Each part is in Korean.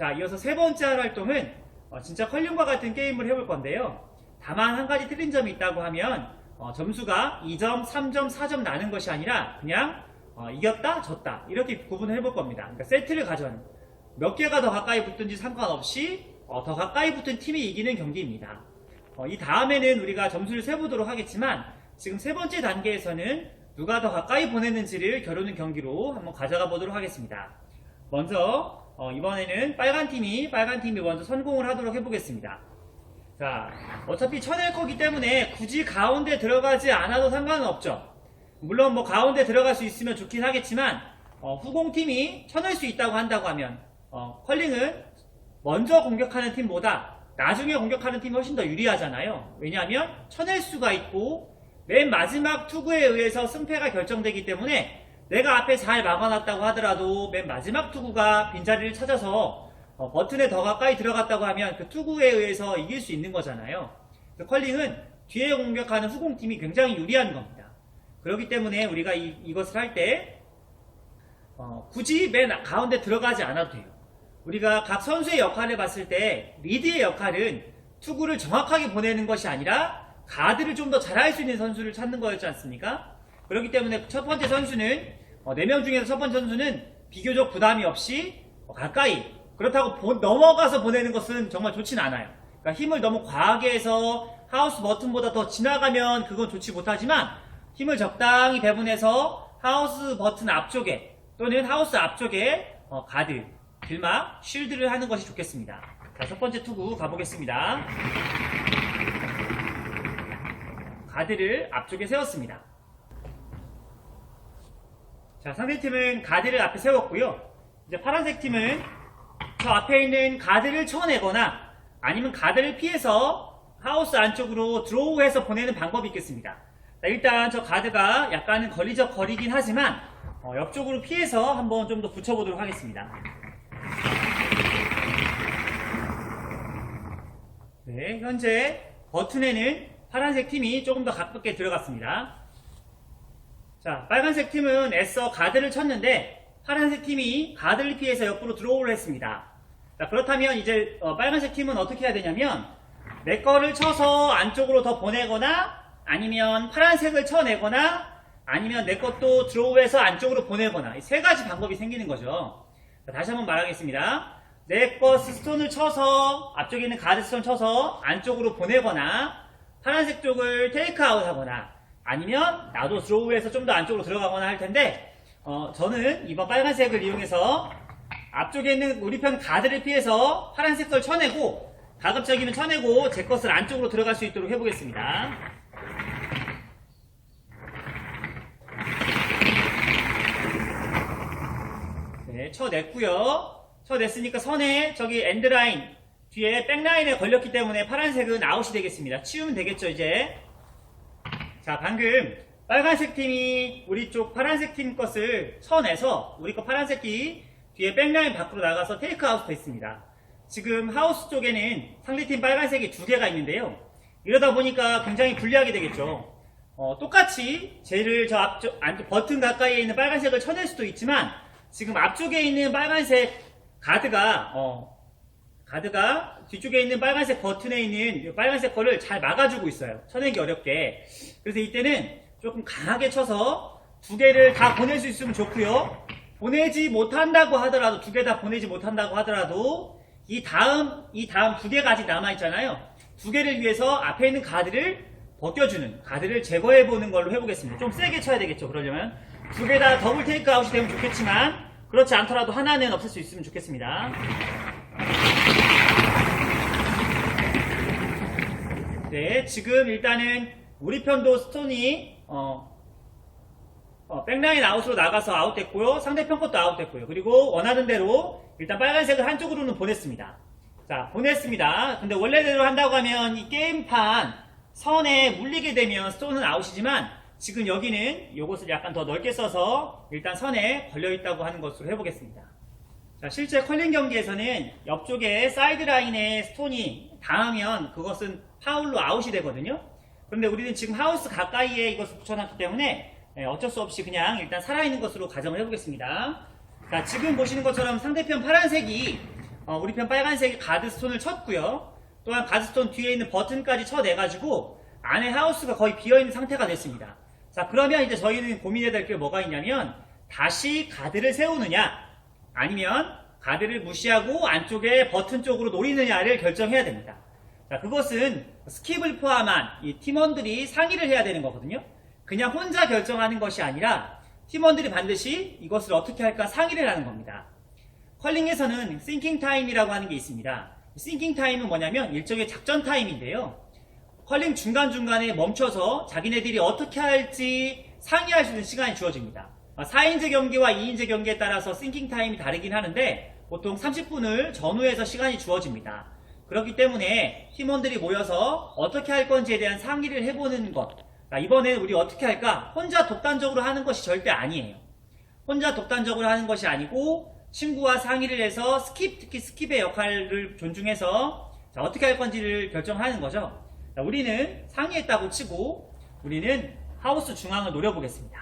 자, 이어서 세 번째 할 활동은 진짜 컬링과 같은 게임을 해볼 건데요. 다만 한 가지 틀린 점이 있다고 하면 점수가 2점, 3점, 4점 나는 것이 아니라 그냥 이겼다, 졌다 이렇게 구분을 해볼 겁니다. 그러니까 세트를 가져는 몇 개가 더 가까이 붙든지 상관없이 더 가까이 붙은 팀이 이기는 경기입니다. 이 다음에는 우리가 점수를 세보도록 하겠지만 지금 세 번째 단계에서는 누가 더 가까이 보내는지를 겨루는 경기로 한번 가져가 보도록 하겠습니다. 먼저 이번에는 빨간 팀이 먼저 성공을 하도록 해보겠습니다. 자, 어차피 쳐낼 거기 때문에 굳이 가운데 들어가지 않아도 상관은 없죠. 물론 뭐 가운데 들어갈 수 있으면 좋긴 하겠지만 후공팀이 쳐낼 수 있다고 한다고 하면 컬링은 먼저 공격하는 팀보다 나중에 공격하는 팀이 훨씬 더 유리하잖아요. 왜냐하면 쳐낼 수가 있고 맨 마지막 투구에 의해서 승패가 결정되기 때문에 내가 앞에 잘 막아놨다고 하더라도 맨 마지막 투구가 빈자리를 찾아서 버튼에 더 가까이 들어갔다고 하면 그 투구에 의해서 이길 수 있는 거잖아요. 컬링은 뒤에 공격하는 후공팀이 굉장히 유리한 겁니다. 그렇기 때문에 우리가 이것을 할 때 굳이 맨 가운데 들어가지 않아도 돼요. 우리가 각 선수의 역할을 봤을 때 리드의 역할은 투구를 정확하게 보내는 것이 아니라 가드를 좀 더 잘할 수 있는 선수를 찾는 거였지 않습니까? 그렇기 때문에 첫 번째 선수는 4명 중에서 첫 번째 선수는 비교적 부담이 없이 가까이, 그렇다고 넘어가서 보내는 것은 정말 좋진 않아요. 그러니까 힘을 너무 과하게 해서 하우스 버튼보다 더 지나가면 그건 좋지 못하지만 힘을 적당히 배분해서 하우스 버튼 앞쪽에 또는 하우스 앞쪽에 가드, 길막, 쉴드를 하는 것이 좋겠습니다. 자, 첫 번째 투구 가보겠습니다. 가드를 앞쪽에 세웠습니다. 자, 상대팀은 가드를 앞에 세웠고요. 이제 파란색 팀은 저 앞에 있는 가드를 쳐내거나 아니면 가드를 피해서 하우스 안쪽으로 드로우해서 보내는 방법이 있겠습니다. 자, 일단 저 가드가 약간은 거리긴 하지만 옆쪽으로 피해서 한번 좀 더 붙여보도록 하겠습니다. 네, 현재 버튼에는 파란색 팀이 조금 더 가깝게 들어갔습니다. 자, 빨간색 팀은 애써 가드를 쳤는데 파란색 팀이 가드를 피해서 옆으로 드로우를 했습니다. 자, 그렇다면 이제 빨간색 팀은 어떻게 해야 되냐면 내 거를 쳐서 안쪽으로 더 보내거나 아니면 파란색을 쳐내거나 아니면 내 것도 드로우해서 안쪽으로 보내거나 이 세 가지 방법이 생기는 거죠. 자, 다시 한번 말하겠습니다. 내 거 스톤을 쳐서 앞쪽에 있는 가드 스톤 쳐서 안쪽으로 보내거나 파란색 쪽을 테이크아웃 하거나 아니면 나도 드로우해서 좀 더 안쪽으로 들어가거나 할 텐데 저는 이번 빨간색을 이용해서 앞쪽에 있는 우리 편 가드를 피해서 파란색 걸 쳐내고 가급적이면 쳐내고 제 것을 안쪽으로 들어갈 수 있도록 해보겠습니다. 네, 쳐냈고요. 쳐냈으니까 선에 저기 엔드라인 뒤에 백라인에 걸렸기 때문에 파란색은 아웃이 되겠습니다. 치우면 되겠죠 이제. 자, 방금 빨간색 팀이 우리 쪽 파란색 팀 것을 쳐내서 우리 거 파란색이 뒤에 백라인 밖으로 나가서 테이크아웃 됐습니다. 지금 하우스 쪽에는 상대팀 빨간색이 2개가 있는데요. 이러다 보니까 굉장히 불리하게 되겠죠. 똑같이 쟤를 저 앞쪽 버튼 가까이에 있는 빨간색을 쳐낼 수도 있지만 지금 앞쪽에 있는 빨간색 가드가 뒤쪽에 있는 빨간색 버튼에 있는 빨간색 거를 잘 막아주고 있어요. 쳐내기 어렵게. 그래서 이때는 조금 강하게 쳐서 2개를 다 보낼 수 있으면 좋고요. 보내지 못한다고 하더라도 2개 다 보내지 못한다고 하더라도 이 다음 2개가 아직 남아있잖아요. 2개를 위해서 앞에 있는 가드를 벗겨주는, 가드를 제거해보는 걸로 해보겠습니다. 좀 세게 쳐야 되겠죠. 그러려면 2개 다 더블 테이크 아웃이 되면 좋겠지만 그렇지 않더라도 하나는 없앨 수 있으면 좋겠습니다. 네, 지금 일단은 우리 편도 스톤이 백라인 아웃으로 나가서 아웃됐고요. 상대편 것도 아웃됐고요. 그리고 원하는 대로 일단 빨간색을 한쪽으로는 보냈습니다. 자, 보냈습니다. 근데 원래대로 한다고 하면 이 게임판 선에 물리게 되면 스톤은 아웃이지만 지금 여기는 이것을 약간 더 넓게 써서 일단 선에 걸려있다고 하는 것으로 해보겠습니다. 자, 실제 컬링 경기에서는 옆쪽에 사이드라인에 스톤이 닿으면 그것은 파울로 아웃이 되거든요. 그런데 우리는 지금 하우스 가까이에 이것을 붙여놨기 때문에 어쩔 수 없이 그냥 일단 살아있는 것으로 가정을 해보겠습니다. 자, 지금 보시는 것처럼 상대편 파란색이 우리 편 빨간색이 가드스톤을 쳤고요. 또한 가드스톤 뒤에 있는 버튼까지 쳐내가지고 안에 하우스가 거의 비어있는 상태가 됐습니다. 자, 그러면 이제 저희는 고민해야 될 게 뭐가 있냐면 다시 가드를 세우느냐 아니면 가드를 무시하고 안쪽에 버튼 쪽으로 노리느냐를 결정해야 됩니다. 자, 그것은 스킵을 포함한 이 팀원들이 상의를 해야 되는 거거든요. 그냥 혼자 결정하는 것이 아니라 팀원들이 반드시 이것을 어떻게 할까 상의를 하는 겁니다. 컬링에서는 싱킹 타임이라고 하는 게 있습니다. 싱킹 타임은 뭐냐면 일종의 작전 타임인데요. 컬링 중간중간에 멈춰서 자기네들이 어떻게 할지 상의할 수 있는 시간이 주어집니다. 4인제 경기와 2인제 경기에 따라서 싱킹 타임이 다르긴 하는데 보통 30분을 전후해서 시간이 주어집니다. 그렇기 때문에 팀원들이 모여서 어떻게 할 건지에 대한 상의를 해보는 것. 이번에 우리 어떻게 할까? 혼자 독단적으로 하는 것이 절대 아니에요. 혼자 독단적으로 하는 것이 아니고 친구와 상의를 해서 특히 스킵의 역할을 존중해서 어떻게 할 건지를 결정하는 거죠. 우리는 상의했다고 치고 우리는 하우스 중앙을 노려보겠습니다.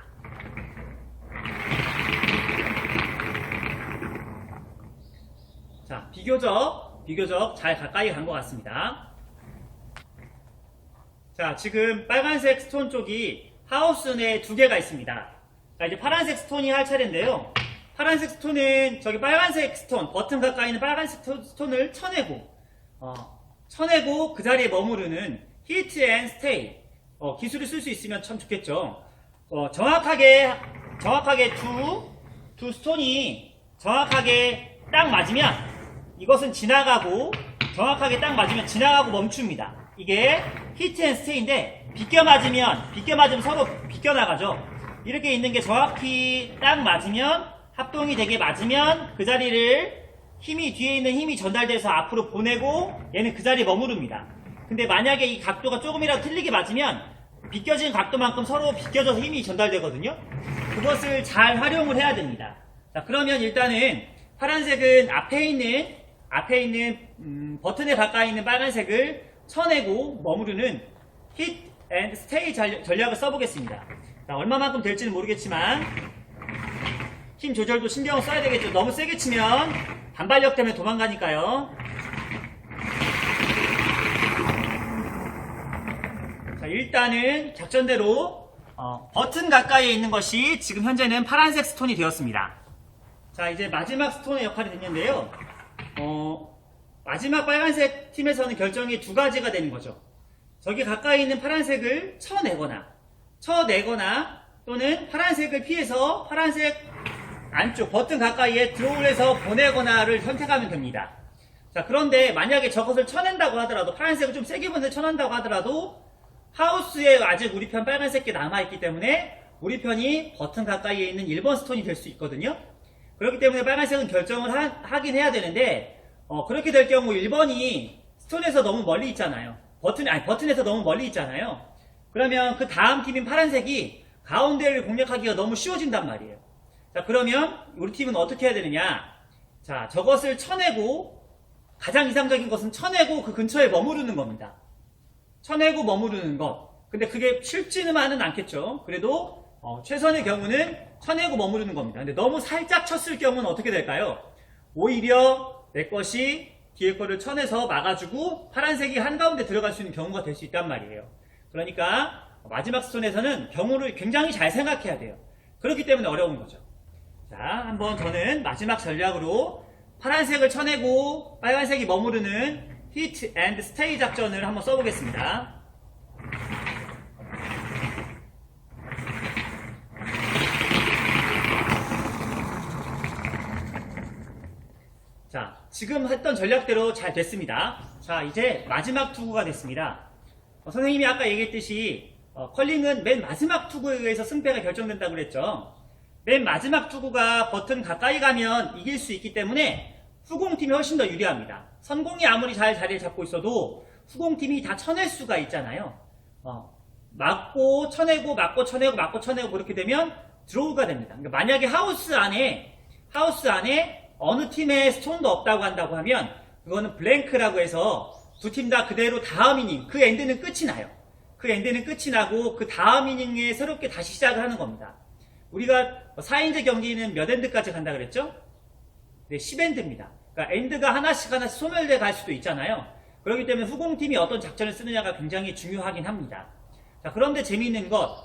자, 비교적 잘 가까이 간 것 같습니다. 자, 지금 빨간색 스톤 쪽이 하우스 내에 2개가 있습니다. 자, 이제 파란색 스톤이 할 차례인데요. 파란색 스톤은 저기 빨간색 스톤, 버튼 가까이 있는 빨간색 스톤을 쳐내고 그 자리에 머무르는 히트 앤 스테이 기술을 쓸 수 있으면 참 좋겠죠. 정확하게 두 스톤이 정확하게 딱 맞으면 이것은 지나가고 정확하게 딱 맞으면 지나가고 멈춥니다. 이게 히트 앤 스테이인데 비껴 맞으면 서로 비껴나가죠. 이렇게 있는 게 정확히 딱 맞으면 합동이 되게 맞으면 그 자리를 뒤에 있는 힘이 전달돼서 앞으로 보내고 얘는 그 자리에 머무릅니다. 근데 만약에 이 각도가 조금이라도 틀리게 맞으면 비껴진 각도만큼 서로 비껴져서 힘이 전달되거든요. 그것을 잘 활용을 해야 됩니다. 자, 그러면 일단은 파란색은 앞에 있는 버튼에 가까이 있는 빨간색을 쳐내고 머무르는 hit and stay 전략을 써보겠습니다. 자, 얼마만큼 될지는 모르겠지만 힘 조절도 신경을 써야 되겠죠. 너무 세게 치면 반발력 때문에 도망가니까요. 자, 일단은 작전대로 버튼 가까이에 있는 것이 지금 현재는 파란색 스톤이 되었습니다. 자, 이제 마지막 스톤의 역할이 됐는데요. 마지막 빨간색 팀에서는 결정이 2가지가 되는 거죠. 저기 가까이 있는 파란색을 쳐내거나 또는 파란색을 피해서 파란색 안쪽 버튼 가까이에 드로우해서 보내거나를 선택하면 됩니다. 자, 그런데 만약에 저것을 쳐낸다고 하더라도 파란색을 좀 세게 쳐낸다고 하더라도 하우스에 아직 우리 편 빨간색이 남아있기 때문에 우리 편이 버튼 가까이에 있는 1번 스톤이 될 수 있거든요. 그렇기 때문에 빨간색은 결정을 하긴 해야 되는데 그렇게 될 경우 1번이 스톤에서 너무 멀리 있잖아요. 버튼에서 너무 멀리 있잖아요. 그러면 그 다음 팀인 파란색이 가운데를 공략하기가 너무 쉬워진단 말이에요. 자, 그러면 우리 팀은 어떻게 해야 되느냐? 자, 저것을 쳐내고 가장 이상적인 것은 쳐내고 그 근처에 머무르는 겁니다. 쳐내고 머무르는 것. 근데 그게 쉽지는 않겠죠. 그래도 최선의 경우는 쳐내고 머무르는 겁니다. 근데 너무 살짝 쳤을 경우는 어떻게 될까요? 오히려 내 것이 뒤에 거를 쳐내서 막아주고 파란색이 한가운데 들어갈 수 있는 경우가 될 수 있단 말이에요. 그러니까 마지막 스톤에서는 경우를 굉장히 잘 생각해야 돼요. 그렇기 때문에 어려운 거죠. 자, 한번 저는 마지막 전략으로 파란색을 쳐내고 빨간색이 머무르는 히트 앤드 스테이 작전을 한번 써보겠습니다. 자, 지금 했던 전략대로 잘 됐습니다. 자, 이제 마지막 투구가 됐습니다. 선생님이 아까 얘기했듯이 컬링은 맨 마지막 투구에 의해서 승패가 결정된다고 그랬죠. 맨 마지막 투구가 버튼 가까이 가면 이길 수 있기 때문에 후공팀이 훨씬 더 유리합니다. 선공이 아무리 잘 자리를 잡고 있어도 후공팀이 다 쳐낼 수가 있잖아요. 맞고 쳐내고 맞고 쳐내고 맞고 쳐내고 그렇게 되면 드로우가 됩니다. 그러니까 만약에 하우스 안에 어느 팀에 스톤도 없다고 한다고 하면 그거는 블랭크라고 해서 두 팀 다 그대로 다음 이닝, 그 엔드는 끝이 나요. 그 엔드는 끝이 나고 그 다음 이닝에 새롭게 다시 시작을 하는 겁니다. 우리가 4인제 경기는 몇 엔드까지 간다 그랬죠? 네, 10엔드입니다. 그러니까 엔드가 하나씩 소멸돼 갈 수도 있잖아요. 그렇기 때문에 후공팀이 어떤 작전을 쓰느냐가 굉장히 중요하긴 합니다. 자, 그런데 재미있는 것,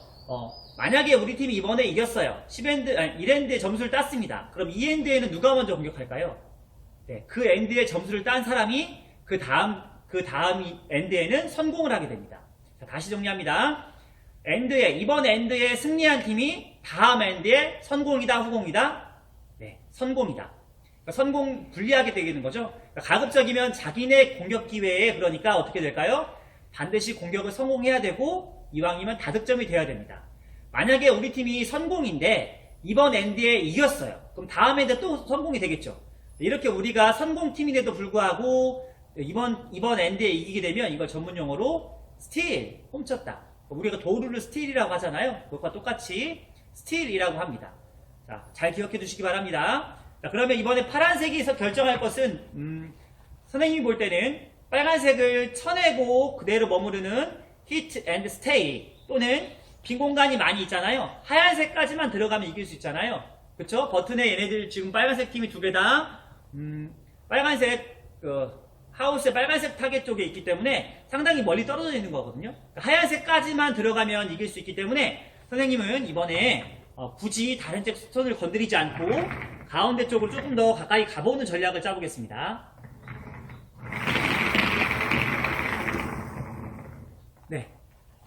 만약에 우리 팀이 이번에 이겼어요. 1엔드에 점수를 땄습니다. 그럼 2엔드에는 누가 먼저 공격할까요? 네, 그 엔드에 점수를 딴 사람이 그 다음 엔드에는 성공을 하게 됩니다. 자, 다시 정리합니다. 이번 엔드에 승리한 팀이 다음 엔드에 선공이다, 후공이다? 네, 선공이다. 그러니까 선공 불리하게 되는 거죠. 그러니까 가급적이면 자기네 공격 기회에 그러니까 어떻게 될까요? 반드시 공격을 성공해야 되고 이왕이면 다득점이 돼야 됩니다. 만약에 우리 팀이 선공인데 이번 엔드에 이겼어요. 그럼 다음 엔드에 또 선공이 되겠죠. 이렇게 우리가 선공팀인데도 불구하고 이번 엔드에 이기게 되면 이걸 전문용어로 스틸, 훔쳤다. 우리가 도루를 스틸이라고 하잖아요. 그것과 똑같이 스틸이라고 합니다. 자, 잘 기억해 두시기 바랍니다. 자, 그러면 이번에 파란색이 결정할 것은 선생님이 볼 때는 빨간색을 쳐내고 그대로 머무르는 hit and stay 또는 빈 공간이 많이 있잖아요. 하얀색까지만 들어가면 이길 수 있잖아요. 그쵸? 버튼에 얘네들 지금 빨간색 팀이 두 개 다 빨간색 하우스의 빨간색 타겟 쪽에 있기 때문에 상당히 멀리 떨어져 있는 거거든요. 하얀색까지만 들어가면 이길 수 있기 때문에 선생님은 이번에 굳이 다른 쪽 손을 건드리지 않고 가운데 쪽으로 조금 더 가까이 가보는 전략을 짜보겠습니다. 네,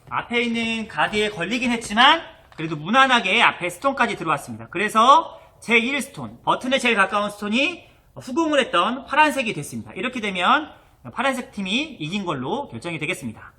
앞에 있는 가드에 걸리긴 했지만 그래도 무난하게 앞에 스톤까지 들어왔습니다. 그래서 제1 스톤, 버튼에 제일 가까운 스톤이 후공을 했던 파란색이 됐습니다. 이렇게 되면 파란색 팀이 이긴 걸로 결정이 되겠습니다.